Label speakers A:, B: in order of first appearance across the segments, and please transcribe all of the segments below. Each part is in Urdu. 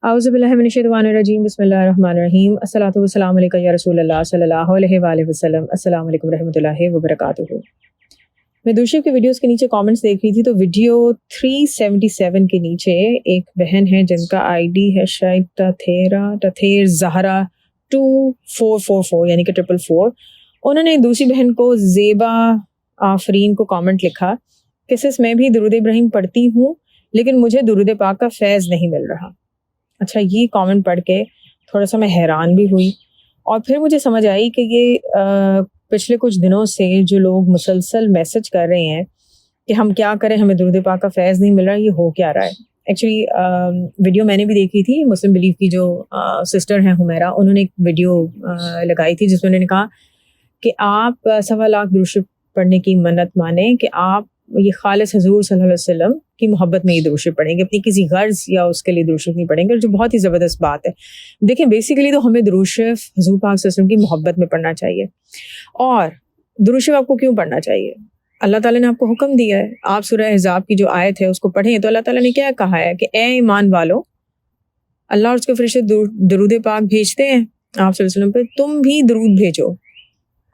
A: اعوذ باللہ من الشیطان الرجیم بسم اللہ الرحمن الرحیم الصلاۃ والسلام علیک یا رسول اللہ صلی اللہ علیہ وآلہ وسلم۔ السلام علیکم رحمۃ اللہ وبرکاتہ۔ میں دوشیب کے ویڈیوز کے نیچے کامنٹس دیکھ رہی تھی تو ویڈیو 377 کے نیچے ایک بہن ہے جن کا آئی ڈی ہے شاید تثیر زہرا 2444 یعنی کہ 444۔ انہوں نے دوسری بہن کو زیبا آفرین کو کامنٹ لکھا کہ سس میں بھی درود ابراہیم پڑھتی ہوں لیکن مجھے درود پاک کا فیض نہیں مل رہا۔ اچھا، یہ کامنٹ پڑھ کے تھوڑا سا میں حیران بھی ہوئی اور پھر مجھے سمجھ آئی کہ یہ پچھلے کچھ دنوں سے جو لوگ مسلسل میسج کر رہے ہیں کہ ہم کیا کریں، ہمیں درود پاک کا فیض نہیں مل رہا، یہ ہو کیا رہا ہے۔ ایکچولی ویڈیو میں نے بھی دیکھی تھی، مسلم بلیف کی جو سسٹر ہیں حمیرہ، انہوں نے ایک ویڈیو لگائی تھی جس میں انہوں نے کہا کہ آپ 1.25 لاکھ درود شریف پڑھنے کی منت مانیں کہ آپ یہ خالص حضور صلی اللہ علیہ وسلم کی محبت میں یہ درود شریف پڑھیں گے، اپنی کسی غرض یا اس کے لیے درود شریف نہیں پڑھیں گے، جو بہت ہی زبردست بات ہے۔ دیکھیں بیسیکلی تو ہمیں درود شریف حضور پاک صلی اللہ علیہ وسلم کی محبت میں پڑھنا چاہیے۔ اور درود شریف آپ کو کیوں پڑھنا چاہیے؟ اللہ تعالیٰ نے آپ کو حکم دیا ہے، آپ سورہ احزاب کی جو آیت ہے اس کو پڑھیں تو اللہ تعالیٰ نے کیا کہا ہے کہ اے ایمان والو، اللہ اور اس کے فرشتے درود پاک بھیجتے ہیں آپ صلی اللہ علیہ وسلم پہ، تم بھی درود بھیجو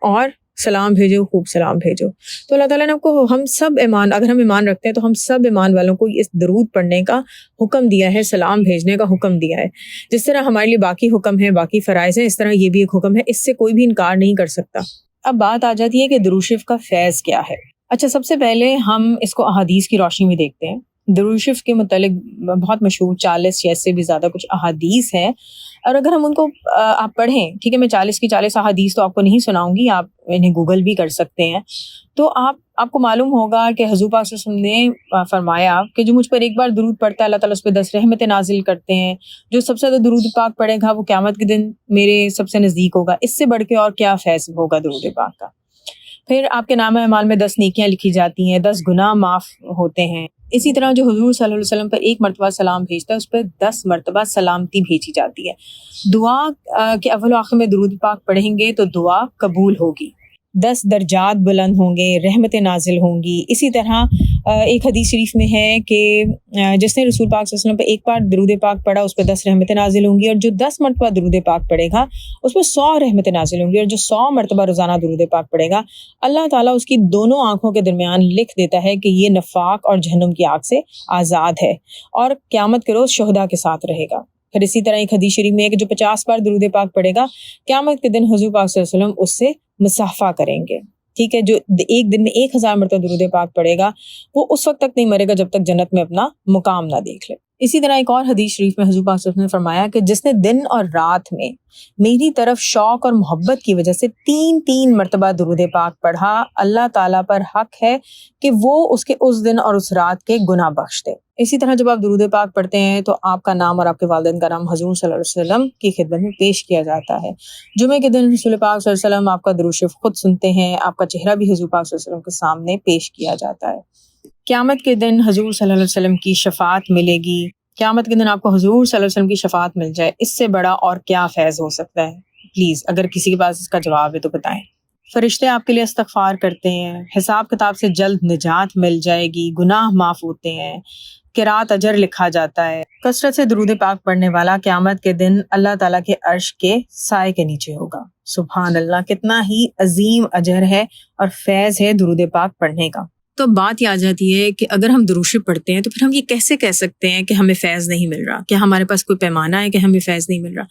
A: اور سلام بھیجو، خوب سلام بھیجو۔ تو اللہ تعالیٰ نے آپ کو، ہم سب اگر ہم ایمان رکھتے ہیں تو ہم سب ایمان والوں کو اس درود پڑھنے کا حکم دیا ہے، سلام بھیجنے کا حکم دیا ہے۔ جس طرح ہمارے لیے باقی حکم ہے، باقی فرائض ہیں، اس طرح یہ بھی ایک حکم ہے، اس سے کوئی بھی انکار نہیں کر سکتا۔ اب بات آ جاتی ہے کہ درود شریف کا فیض کیا ہے۔ اچھا، سب سے پہلے ہم اس کو احادیث کی روشنی میں دیکھتے ہیں۔ درود شریف کے متعلق بہت مشہور 40 یا اس سے بھی زیادہ کچھ احادیث ہیں، اور اگر ہم ان کو آپ پڑھیں، ٹھیک ہے، میں 40 کی 40 احادیث تو آپ کو نہیں سناؤں گی، آپ انہیں گوگل بھی کر سکتے ہیں، تو آپ کو معلوم ہوگا کہ حضور پاک صلی اللہ علیہ وسلم نے فرمایا کہ جو مجھ پر ایک بار درود پڑھتا ہے اللہ تعالیٰ اس پہ 10 رحمتیں نازل کرتے ہیں، جو سب سے زیادہ درود پاک پڑھے گا وہ قیامت کے دن میرے سب سے نزدیک ہوگا۔ اس سے بڑھ کے اور کیا فیض ہوگا درود پاک کا۔ پھر آپ کے نامہ اعمال میں 10 نیکیاں لکھی جاتی ہیں، 10 گناہ معاف ہوتے ہیں۔ اسی طرح جو حضور صلی اللہ علیہ وسلم پر ایک مرتبہ سلام بھیجتا ہے اس پر 10 مرتبہ سلامتی بھیجی جاتی ہے۔ دعا کے اول و آخر میں درود پاک پڑھیں گے تو دعا قبول ہوگی، 10 درجات بلند ہوں گے، رحمتیں نازل ہوں گی۔ اسی طرح ایک حدیث شریف میں ہے کہ جس نے رسول پاک صلی اللہ علیہ وسلم پہ ایک بار درود پاک پڑھا اس پہ 10 رحمتیں نازل ہوں گی، اور جو 10 مرتبہ درود پاک پڑھے گا اس پہ 100 رحمتیں نازل ہوں گی، اور جو 100 مرتبہ روزانہ درود پاک پڑھے گا اللہ تعالیٰ اس کی دونوں آنکھوں کے درمیان لکھ دیتا ہے کہ یہ نفاق اور جہنم کی آگ سے آزاد ہے اور قیامت کے روز شہداء کے ساتھ رہے گا۔ پھر اسی طرح ایک حدیث شریف میں ہے کہ جو 50 بار درود پاک پڑھے گا قیامت کے دن حضور پاک صلی اللہ علیہ وسلم اس سے مصافحہ کریں گے، ٹھیک ہے۔ جو ایک دن میں 1000 مرتبہ درود پاک پڑھے گا وہ اس وقت تک نہیں مرے گا جب تک جنت میں اپنا مقام نہ دیکھ لے۔ اسی طرح ایک اور حدیث شریف میں حضور پاک صلی اللہ علیہ وسلم نے فرمایا کہ جس نے دن اور رات میں میری طرف شوق اور محبت کی وجہ سے 3 مرتبہ درود پاک پڑھا، اللہ تعالیٰ پر حق ہے کہ وہ اس کے اس دن اور اس رات کے گناہ بخش دے۔ اسی طرح جب آپ درود پاک پڑھتے ہیں تو آپ کا نام اور آپ کے والدین کا نام حضور صلی اللہ علیہ وسلم کی خدمت میں پیش کیا جاتا ہے۔ جمعے کے دن رسول پاک صلی اللہ علیہ وسلم آپ کا درود شریف خود سنتے ہیں، آپ کا چہرہ بھی حضور پاک صلی اللہ علیہ وسلم کے سامنے پیش کیا جاتا ہے۔ قیامت کے دن حضور صلی اللہ علیہ وسلم کی شفاعت ملے گی، قیامت کے دن آپ کو حضور صلی اللہ علیہ وسلم کی شفاعت مل جائے، اس سے بڑا اور کیا فیض ہو سکتا ہے؟ پلیز اگر کسی کے پاس اس کا جواب ہے تو بتائیں۔ فرشتے آپ کے لیے استغفار کرتے ہیں، حساب کتاب سے جلد نجات مل جائے گی، گناہ معاف ہوتے ہیں، قرات اجر لکھا جاتا ہے۔ کثرت سے درود پاک پڑھنے والا قیامت کے دن اللہ تعالیٰ کے عرش کے سائے کے نیچے ہوگا۔ سبحان اللہ، کتنا ہی عظیم اجر ہے اور فیض ہے درود پاک پڑھنے کا۔ تو بات یہ آ جاتی ہے کہ اگر ہم درود شریف پڑھتے ہیں تو پھر ہم یہ کیسے کہہ سکتے ہیں کہ ہمیں فیض نہیں مل رہا؟ کیا ہمارے پاس کوئی پیمانہ ہے کہ ہمیں فیض نہیں مل رہا؟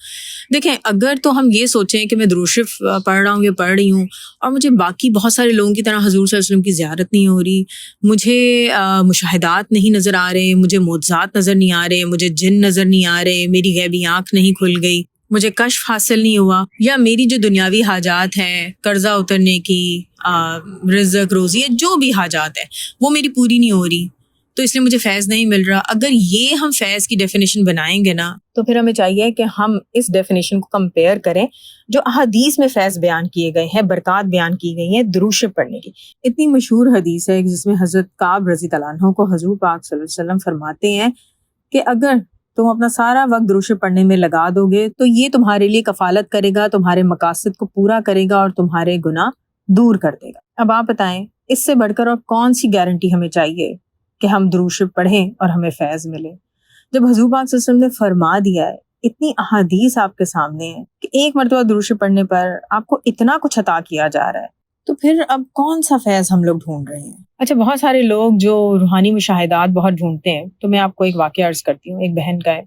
A: دیکھیں، اگر تو ہم یہ سوچیں کہ میں درود شریف پڑھ رہا ہوں یا پڑھ رہی ہوں اور مجھے باقی بہت سارے لوگوں کی طرح حضور صلی اللہ علیہ وسلم کی زیارت نہیں ہو رہی، مجھے مشاہدات نہیں نظر آ رہے، مجھے معجزات نظر نہیں آ رہے، مجھے جن نظر نہیں آ رہے، میری غیبی آنکھ نہیں کھل گئی، مجھے کشف حاصل نہیں ہوا، یا میری جو دنیاوی حاجات ہیں، قرضہ اترنے کی، رزق روزی، جو بھی حاجات ہیں وہ میری پوری نہیں ہو رہی، تو اس لیے مجھے فیض نہیں مل رہا۔ اگر یہ ہم فیض کی ڈیفینیشن بنائیں گے نا تو پھر ہمیں چاہیے کہ ہم اس ڈیفینیشن کو کمپیئر کریں جو احادیث میں فیض بیان کیے گئے ہیں، برکات بیان کی گئی ہیں درود شریف پڑھنے کی۔ اتنی مشہور حدیث ہے جس میں حضرت کعب رضی اللہ عنہ کو حضور پاک صلی اللہ علیہ وسلم فرماتے ہیں کہ اگر تم اپنا سارا وقت درود شریف پڑھنے میں لگا دو گے تو یہ تمہارے لیے کفالت کرے گا، تمہارے مقاصد کو پورا کرے گا اور تمہارے گناہ دور کر دے گا۔ اب آپ بتائیں اس سے بڑھ کر اور کون سی گارنٹی ہمیں چاہیے کہ ہم درود شریف پڑھیں اور ہمیں فیض ملے؟ جب حضور پاک صلی اللہ علیہ وسلم نے فرما دیا ہے، اتنی احادیث آپ کے سامنے ہے کہ ایک مرتبہ درود شریف پڑھنے پر آپ کو اتنا کچھ عطا کیا جا رہا ہے، تو پھر اب کون سا فیض ہم لوگ ڈھونڈ رہے ہیں؟ اچھا، بہت سارے لوگ جو روحانی مشاہدات بہت ڈھونڈتے ہیں، تو میں آپ کو ایک واقعہ عرض کرتی ہوں. ایک بہن کا ہے،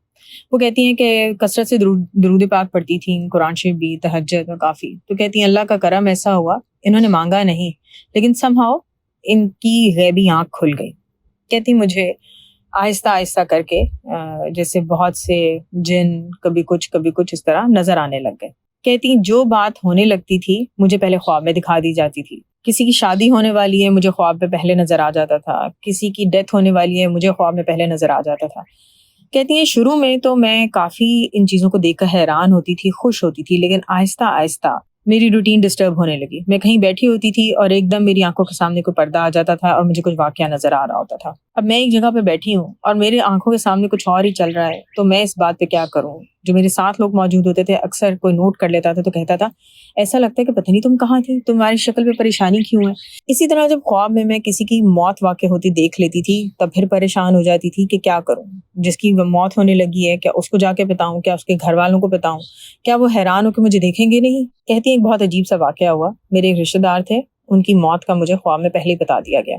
A: وہ کہتی ہیں کہ کثرت سے درود پاک پڑھتی تھیں، قرآن شریف بھی، تہجد میں کافی. تو کہتی ہیں اللہ کا کرم ایسا ہوا، انہوں نے مانگا نہیں لیکن somehow ان کی غیبی آنکھ کھل گئی. کہتی مجھے آہستہ آہستہ کر کے جیسے بہت سے جن کبھی کچھ اس طرح نظر آنے لگ گئے. کہتی جو بات ہونے لگتی تھی مجھے پہلے خواب میں دکھا دی جاتی تھی. کسی کی شادی ہونے والی ہے مجھے خواب میں پہلے نظر آ جاتا تھا، کسی کی ڈیتھ ہونے والی ہے مجھے خواب میں پہلے نظر آ جاتا تھا. کہتی ہیں شروع میں تو میں کافی ان چیزوں کو دیکھ کر حیران ہوتی تھی، خوش ہوتی تھی، لیکن آہستہ آہستہ میری روٹین ڈسٹرب ہونے لگی. میں کہیں بیٹھی ہوتی تھی اور ایک دم میری آنکھوں کے سامنے کوئی پردہ آ جاتا تھا اور مجھے کچھ واقعہ نظر آ رہا ہوتا تھا. اب میں ایک جگہ پہ بیٹھی ہوں اور میرے آنکھوں کے سامنے کچھ اور ہی چل رہا ہے، تو میں اس بات پہ کیا کروں؟ جو میرے ساتھ لوگ موجود ہوتے تھے اکثر کوئی نوٹ کر لیتا تھا تو کہتا تھا ایسا لگتا ہے کہ پتہ نہیں تم کہاں تھی، تمہاری شکل پہ پریشانی کیوں ہے. اسی طرح جب خواب میں کسی کی موت واقع ہوتی دیکھ لیتی تھی تب پھر پریشان ہو جاتی تھی کہ کیا کروں، جس کی موت ہونے لگی ہے کیا اس کو جا کے بتاؤں، کیا اس کے گھر والوں کو بتاؤں، کیا وہ حیران ہو کہ مجھے دیکھیں گے نہیں. کہتی ہیں ایک بہت عجیب سا واقعہ ہوا. میرے ایک رشتہ دار تھے، ان کی موت کا مجھے خواب میں پہلے ہی بتا دیا گیا.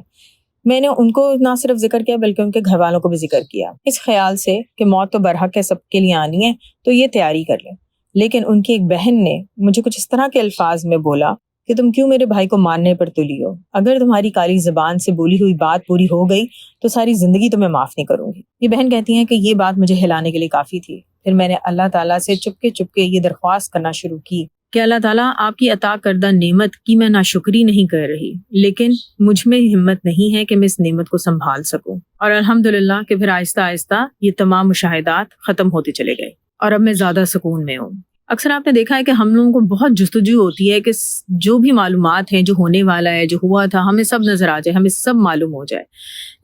A: میں نے ان کو نہ صرف ذکر کیا بلکہ ان کے گھر والوں کو بھی ذکر کیا، اس خیال سے کہ موت تو برحق ہے، سب کے لیے آنی ہے تو یہ تیاری کر لیں. لیکن ان کی ایک بہن نے مجھے کچھ اس طرح کے الفاظ میں بولا کہ تم کیوں میرے بھائی کو مارنے پر تلی ہو؟ اگر تمہاری کالی زبان سے بولی ہوئی بات پوری ہو گئی تو ساری زندگی تمہیں معاف نہیں کروں گی. یہ بہن کہتی ہیں کہ یہ بات مجھے ہلانے کے لیے کافی تھی. پھر میں نے اللہ تعالیٰ سے چپکے چپکے یہ درخواست کرنا شروع کی کہ اللہ تعالیٰ آپ کی عطا کردہ نعمت کی میں ناشکری نہیں کر رہی، لیکن مجھ میں ہمت نہیں ہے کہ میں اس نعمت کو سنبھال سکوں. اور الحمدللہ کہ پھر آہستہ آہستہ یہ تمام مشاہدات ختم ہوتے چلے گئے اور اب میں زیادہ سکون میں ہوں. اکثر آپ نے دیکھا ہے کہ ہم لوگوں کو بہت جستجو ہوتی ہے کہ جو بھی معلومات ہیں، جو ہونے والا ہے، جو ہوا تھا، ہمیں سب نظر آ جائے، ہمیں سب معلوم ہو جائے.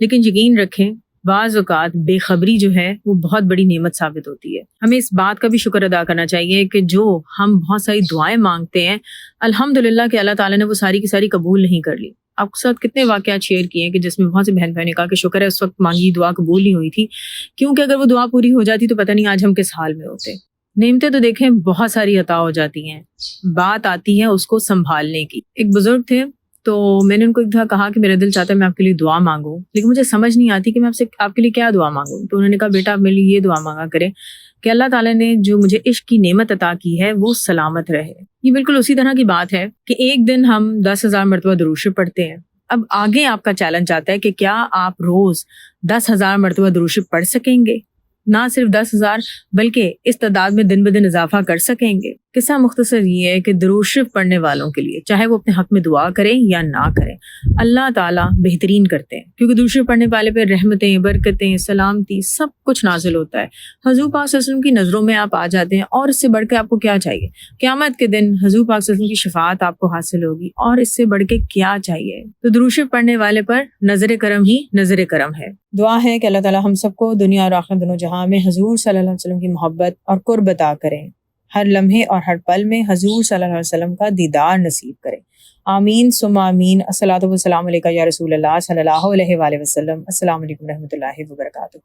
A: لیکن یقین رکھیں بعض اوقات بے خبری جو ہے وہ بہت بڑی نعمت ثابت ہوتی ہے. ہمیں اس بات کا بھی شکر ادا کرنا چاہیے کہ جو ہم بہت ساری دعائیں مانگتے ہیں الحمدللہ کہ اللہ تعالیٰ نے وہ ساری کی ساری قبول نہیں کر لی. آپ کے ساتھ کتنے واقعات شیئر کیے ہیں کہ جس میں بہت سے بہن بھائیوں نے کہا کہ شکر ہے اس وقت مانگی دعا قبول نہیں ہوئی تھی، کیونکہ اگر وہ دعا پوری ہو جاتی تو پتہ نہیں آج ہم کس حال میں ہوتے. نعمتیں تو دیکھیں بہت ساری عطا ہو جاتی ہیں، بات آتی ہے اس کو سنبھالنے کی. ایک بزرگ تھے تو میں نے ان کو ایک دفعہ کہا کہ میرا دل چاہتا ہے میں آپ کے لیے دعا مانگوں، لیکن مجھے سمجھ نہیں آتی کہ میں آپ کے لیے کیا دعا مانگوں. تو انہوں نے کہا بیٹا آپ میرے لیے یہ دعا مانگا کریں کہ اللہ تعالیٰ نے جو مجھے عشق کی نعمت عطا کی ہے وہ سلامت رہے. یہ بالکل اسی طرح کی بات ہے کہ ایک دن ہم 10,000 مرتبہ درود شریف پڑھتے ہیں. اب آگے آپ کا چیلنج آتا ہے کہ کیا آپ روز 10,000 مرتبہ درود شریف پڑھ سکیں گے؟ نہ صرف 10,000 بلکہ اس تعداد میں دن بدن اضافہ کر سکیں گے. قصہ مختصر یہ ہے کہ درود شریف پڑھنے والوں کے لیے چاہے وہ اپنے حق میں دعا کریں یا نہ کریں، اللہ تعالیٰ بہترین کرتے ہیں، کیونکہ درود شریف پڑھنے والے پہ رحمتیں، برکتیں، سلامتی سب کچھ نازل ہوتا ہے. حضور پاک صلی اللہ علیہ وسلم کی نظروں میں آپ آ جاتے ہیں، اور اس سے بڑھ کے آپ کو کیا چاہیے؟ قیامت کے دن حضور پاک صلی اللہ علیہ وسلم کی شفاعت آپ کو حاصل ہوگی، اور اس سے بڑھ کے کیا چاہیے؟ تو درود شریف پڑھنے والے پر نظر کرم ہی نظر کرم ہے. دعا ہے کہ اللہ تعالیٰ ہم سب کو دنیا اور آخرت دونوں جہاں میں حضور صلی اللہ علیہ وسلم کی محبت اور قرب عطا کریں، ہر لمحے اور ہر پل میں حضور صلی اللہ علیہ وسلم کا دیدار نصیب کریں. آمین ثم آمین. الصلاۃ والسلام علیکہ یا رسول اللہ صلی اللہ علیہ وآلہ وسلم. السلام علیکم رحمۃ اللہ وبرکاتہ.